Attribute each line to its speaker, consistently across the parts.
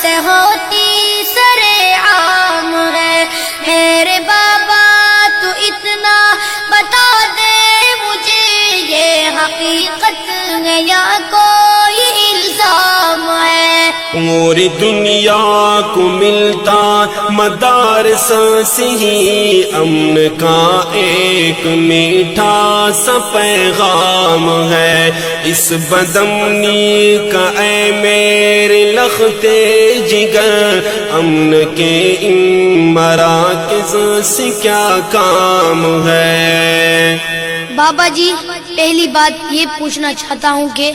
Speaker 1: سے ہوتی سر عام ہے، میرے بابا تو اتنا بتا دے مجھے، یہ حقیقت ہے یا کوئی الزام ہے؟
Speaker 2: پوری دنیا کو ملتا مدارس سے ہی امن کا ایک میٹھا سا پیغام ہے، اس بدامنی کا اے میرے لختے جگر، امن کے ان مراکز سے کیا کام ہے؟
Speaker 1: بابا جی پہلی بات یہ پوچھنا چاہتا ہوں کہ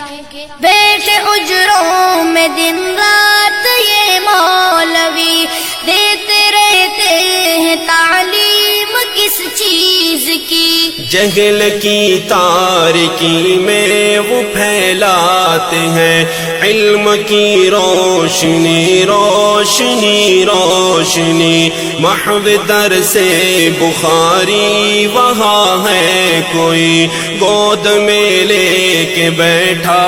Speaker 1: بیٹھے اجروں میں دن رات یہ مولوی دیتے رہتے ہیں تعلیم کس چیز کی؟
Speaker 2: جہل کی تاریکی میں وہ پھیلاتے ہیں علم کی روشنی روشنی روشنی، محو در سے بخاری وہاں ہے کوئی، گود میں لے کے بیٹھا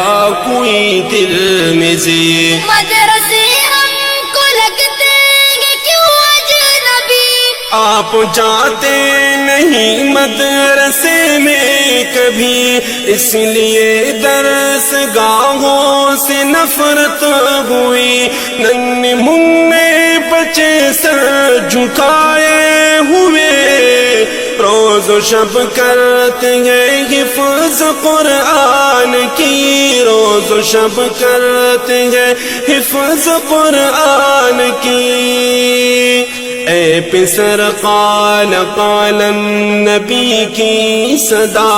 Speaker 2: کوئی دل میں زی،
Speaker 1: مدرسے ہم کو لگتے ہیں کیوں اجنبی؟
Speaker 2: آپ جاتے نہیں مدرسے میں کبھی، اس لیے درس گاہوں سے نفرت ہوئی، ننھے منھے بچے سر جھکائے ہوئے، روز و شب کرتے ہیں حفظ قرآن کی، روز و شب کرتے ہیں حفظ قرآن کی، اے پسر قال قال النبی کی صدا،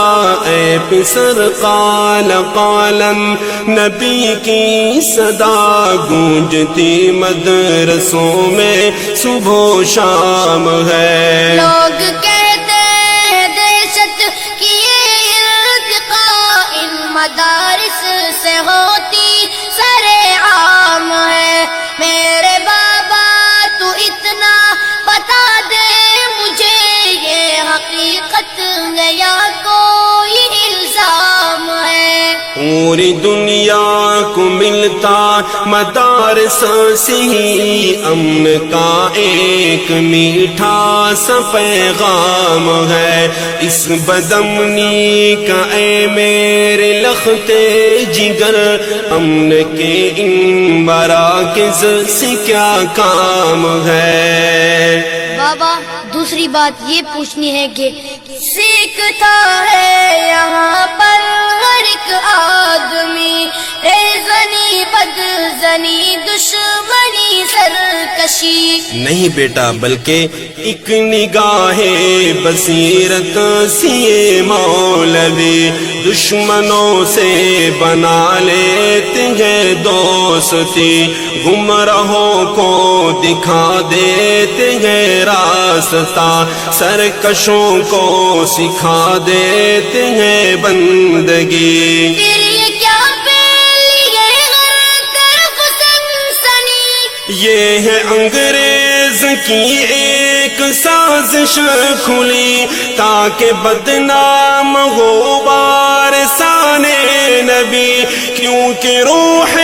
Speaker 2: اے پسر قال قال النبی کی صدا، گونجتی مدرسوں میں صبح و شام ہے۔
Speaker 1: لوگ کہتے ہیں دہشت کی یہ ارتقاء ان مدارس سے ہوتی سر عام ہے، میرے بابا تو اتنا بتا دے مجھے، یہ حقیقت ہے یا کوئی الزام ہے؟
Speaker 2: پوری دنیا کو ملتا مدارس سے ہی امن کا ایک میٹھا سا پیغام ہے، اس بدامنی کا اے میرے لختے جگر، امن کے ان مراکز سے کیا کام ہے؟
Speaker 1: بابا دوسری بات یہ پوچھنی ہے کہ سیکھتا ہے یہاں پر ہر ایک آدمی، ریزنی بدزنی دشمنی سرکشی؟
Speaker 2: نہیں بیٹا، بلکہ ایک نگاہ بصیرت سی مولوی دشمنوں سے بنا لیتے ہیں دوستی، گمراہوں کو دکھا دیتے ہیں راستہ، سرکشوں کو سکھا دیتے ہیں بندگی۔
Speaker 1: پھر یہ کیا پھیلی ہے ہر طرف سنسنی؟
Speaker 2: یہ ہے انگریز کی ایک سازش کھلی، تاکہ بدنام ہو وارثان نبی، کیونکہ روح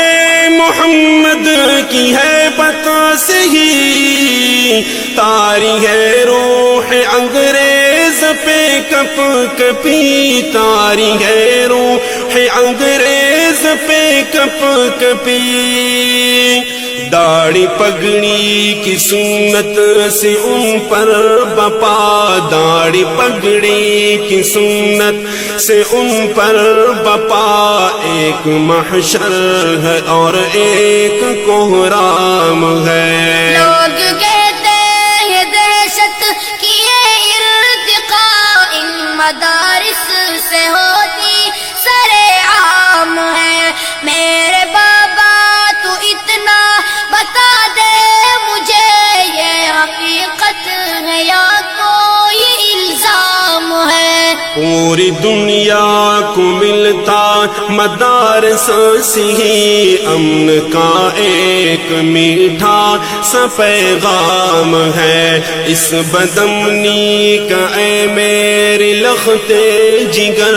Speaker 2: محمد کی ہے بتا سے ہی تاری ہے روح انگریز پہ کپ کپی، تاری ہے روح انگریز پہ کپ کپی، داڑھی پگڑی کی سنت سے ان پر بپا، داڑھی پگڑی کی سنت سے ان پر بپا، ایک محشر ہے اور ایک کوہرام ہے۔
Speaker 1: لوگ کہتے ہیں دہشت کی یہ ارتقاء ان مدارس سے ہوتی سر عام ہے، میرے بابا تو اتنا بتا دے مجھے، یہ حقیقت ہے یا کوئی الزام ہے؟
Speaker 2: پوری دنیا کو ملتا مدارس سے ہی امن کا ایک میٹھا سا پیغام ہے، اس بدامنی کا اے میرے لختے جگر،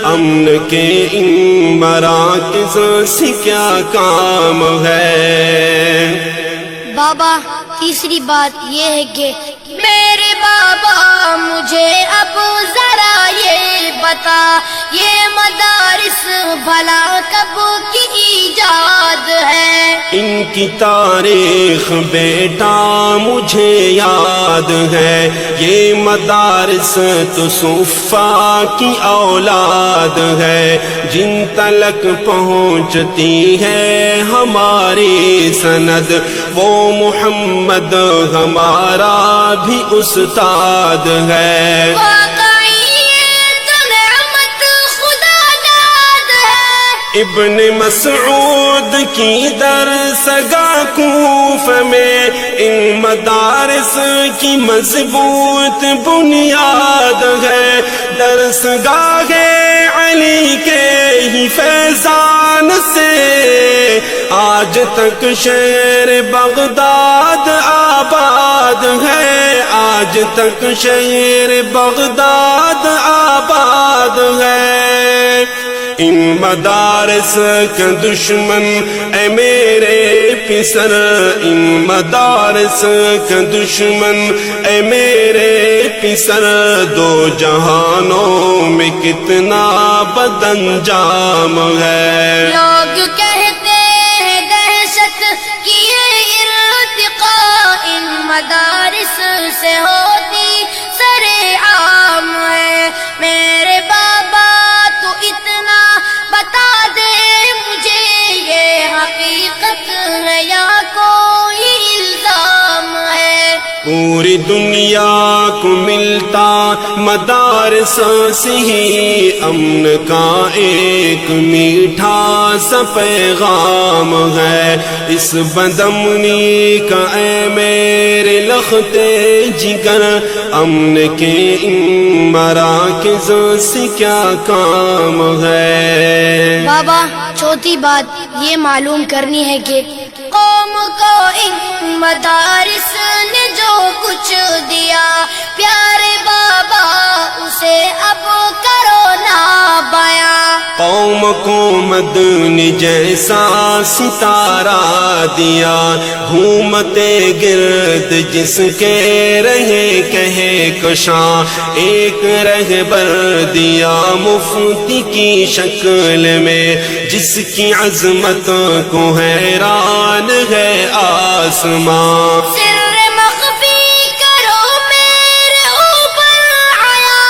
Speaker 2: امن کے ان مراکز سے کیا کام ہے؟
Speaker 1: بابا تیسری بات یہ ہے کہ میرے بابا مجھے اب ذرا یہ بتا، یہ مدارس بھلا کب کی ایجاد ہے؟
Speaker 2: ان کی تاریخ بیٹا مجھے یاد ہے، یہ مدارس تو صفا کی اولاد ہے، جن تلک پہنچتی ہے ہماری سند، وہ محمد ہمارا بھی استاد ہے۔ ابن مسعود کی درسگاہ کوفہ میں ان مدارس کی مضبوط بنیاد ہے، درسگاہ علی کے ہی فیضان سے آج تک شہر بغداد آباد ہے، آج تک شہر بغداد آباد ہے۔ ان مدارس کا دشمن اے میرے پسر، ان مدارس کا دشمن اے میرے پسر، دو جہانوں میں کتنا بد انجام ہے۔
Speaker 1: لوگ کہتے ہیں دہشت کی یہ ارتقاء ان مدارس سے ہوتی سر عام ہے، میرے بابا تو اتنا بتا دے مجھے، یہ حقیقت ہے یا کوئی الزام ہے؟
Speaker 2: پوری دنیا کو ملتا مدارس سے ہی امن کا ایک میٹھا سا پیغام ہے، اس بدامنی کا اے میرے لختے جگر، امن کے ان مراکز سے کیا کام ہے؟
Speaker 1: بابا چوتھی بات یہ معلوم کرنی ہے کہ قوم کو ان مدارس نے جو کچھ دیا، پیارے بابا اسے اب کرو نا بیاں۔
Speaker 2: قوم کو مدنی جیسا ستارہ دیا، گھومتے گرد جس کے رہے کہے کشاں، ایک رہبر دیا مفتی کی شکل میں، جس کی عظمت کو حیران ہے آسماں۔
Speaker 1: سر مخفی کرو میرے اوپر آیا،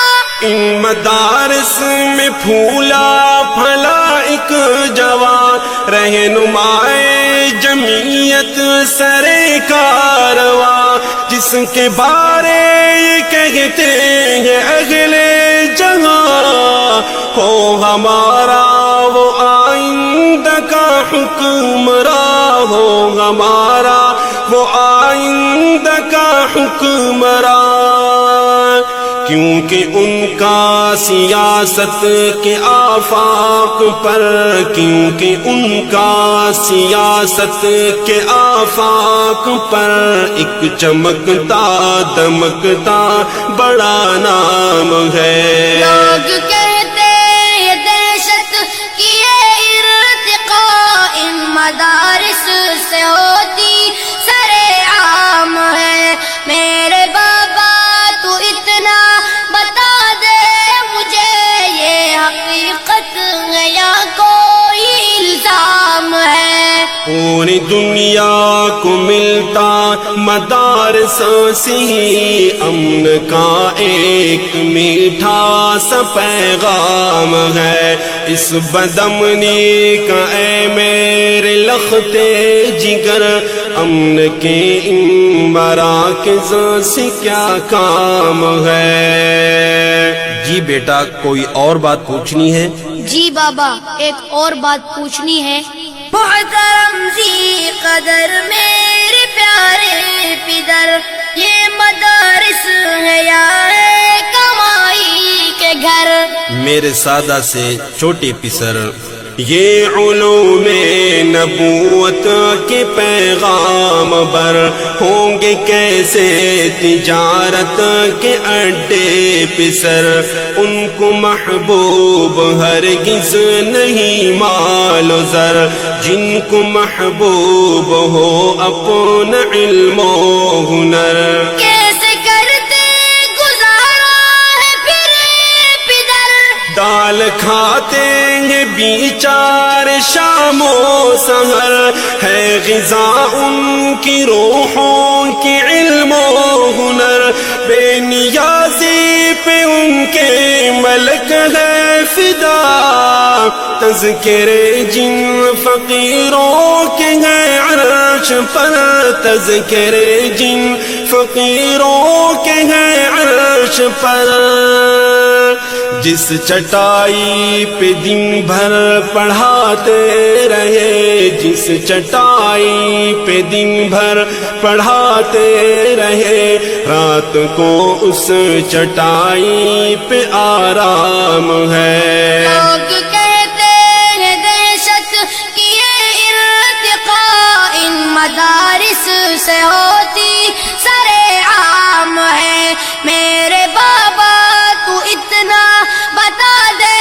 Speaker 2: ان مدارس میں پھولا پھلا ایک جوان، رہنمائے جمعیت سرے کارواں، جس کے بارے یہ کہتے ہیں اگلے جہاں، ہو ہمارا وہ آئندہ کا حکمراں، ہو ہمارا وہ آئندہ کا حکمراں، کیونکہ ان کا سیاست کے آفاق پر، کیونکہ ان کا سیاست کے آفاق پر ایک چمکتا دمکتا بڑا نام ہے۔
Speaker 1: لوگ کہتے ہیں دہشت کی یہ ارتقاء ان مدارس سے ہوتی سر عام ہے، میرے بابا تو اتنا بتا دے مجھے، یہ حقیقت ہے یا کوئی الزام ہے؟
Speaker 2: پوری دنیا کو ملتا مدارس سے ہی امن کا ایک میٹھا سا پیغام ہے، اس بدامنی کا اے میرے لختے جگر، امن کے ان مراکز سے کیا کام ہے؟ جی بیٹا کوئی اور بات پوچھنی ہے؟
Speaker 1: جی بابا ایک اور بات پوچھنی ہے۔ محترم ذی قدر میرے پیارے پدر، یہ مدارس ہے یا ہے کمائی کے گھر؟
Speaker 2: میرے سادہ سے چھوٹے پسر، یہ علوم نبوت کے پیغام بر ہوں گے کیسے تجارت کے اڈے پسر، ان کو محبوب ہرگز نہیں مال و زر، جن کو محبوب ہو اپنا علم و ہنر.
Speaker 1: کیسے کرتے گزارا ہے پھر پدر،
Speaker 2: دال کھاتے ہیں بیچارے شام و سحر، ہے غذا ان کی روحوں کی علم و ہنر. بے نیازی پہ ان کے ملک ہے فدا، تذکرے جن فقیروں کے ہیں عرش پر، تذکرے جن فقیروں کے ہیں عرش پر. جس چٹائی پہ دن بھر پڑھاتے رہے، جس چٹائی پہ دن بھر پڑھاتے رہے، رات کو اس چٹائی پہ آرام ہے.
Speaker 1: لوگ کہتے ہیں دہشت کی یہ ارتقاء ان مدارس سے ہوتی سر عام ہے. میرے بابا تو اتنا بتا دے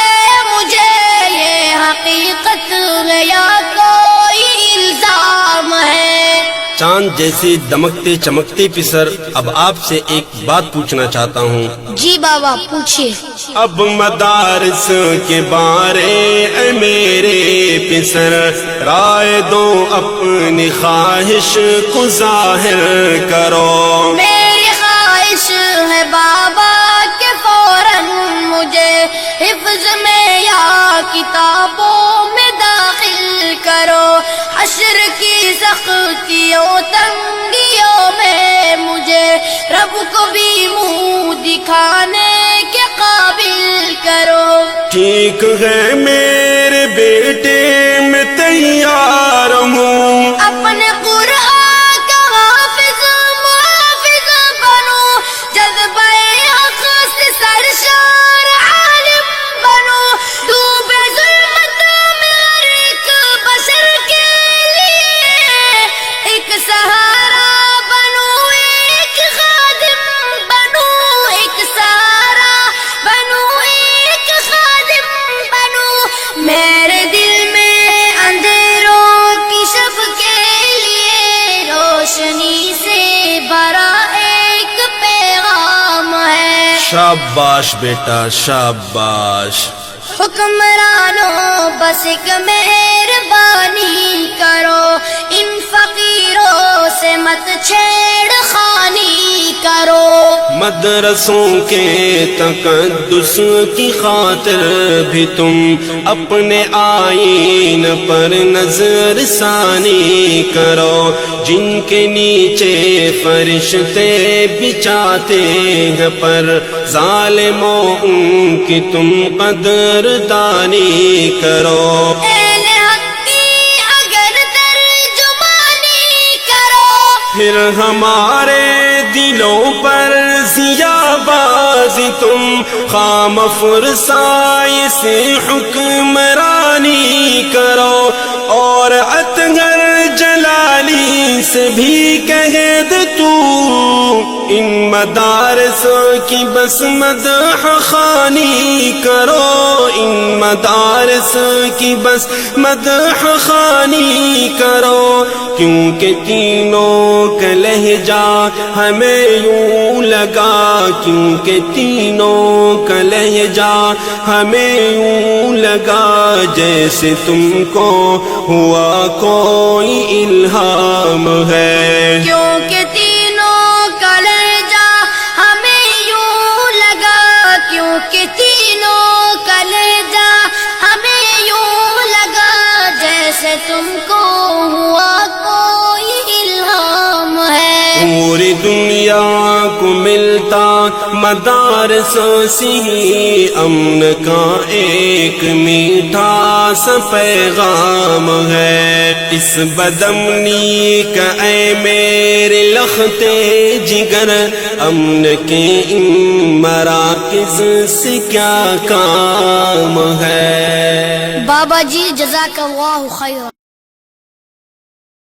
Speaker 1: مجھے، یہ حقیقت ہے یا کوئی الزام ہے؟
Speaker 2: چاند جیسے دمکتے چمکتے پسر، اب آپ سے ایک بات پوچھنا چاہتا ہوں.
Speaker 1: جی بابا پوچھیے.
Speaker 2: اب مدارس کے بارے اے میرے پسر، رائے دو اپنی خواہش کو ظاہر کرو.
Speaker 1: میری خواہش ہے بابا کہ فوراً مجھے حفظ میں یا کتابوں میں داخل کرو. حشر کی سختیوں تنگیوں میں مجھے رب کو بھی منہ دکھانے کے قابل کرو.
Speaker 2: ٹھیک ہے میرے بیٹے میں تیار ہوں،
Speaker 1: اپنے قرآن کا حافظ محافظ بنو، جذبہ حق سے سرشار عالم بنو. ڈوبے ظلمت میں ہر ایک بشر کے لیے ایک سہارا بنو، ایک خادم بنو، ایک سہارا بنو، ایک خادم بنو. میرے دل میں اندھیروں کی شب کے لیے روشنی سے بھرا ایک پیغام ہے.
Speaker 2: شاباش بیٹا شاباش.
Speaker 1: حکمرانوں بس ایک مہربانی کرو، ان فقیروں سے مت چھیڑ خانی کرو.
Speaker 2: مدرسوں کے تقدس کی خاطر بھی تم اپنے آئین پر نظر ثانی کرو. جن کے نیچے فرشتے بچاتے ہیں پر، ظالموں ان کی تم قدر دانی کرو.
Speaker 1: اہل حق کی اگر ترجمانی کرو،
Speaker 2: پھر ہمارے دلوں پر ضیا بازی تم، خام فرسائی سے حکمرانی کرو. اور اطہر جلالی سے بھی کہہ دے تو، ان مدارس کی بس مدح خوانی کرو، ان مدارس کی بس مدح خوانی کرو. کیونکہ تینوں کا لہجہ ہمیں یوں لگا، کیونکہ تینوں کا لہجہ ہمیں یوں لگا جیسے تم کو ہوا کوئی الہام ہے.
Speaker 1: کیونکہ تینوں کا لہجہ ہمیں یوں لگا، کیونکہ تینوں کا لہجہ ہمیں یوں لگا جیسے تم کو ہوا کوئی الہام ہے.
Speaker 2: پوری دنیا کو ملتا مدارس سے امن کا ایک میٹھا سا پیغام ہے. اس بدامنی کا اے میرے لختے جگر، امن کے ان مراکز سے کیا کام ہے.
Speaker 1: بابا جی جزاک اللہ خیر.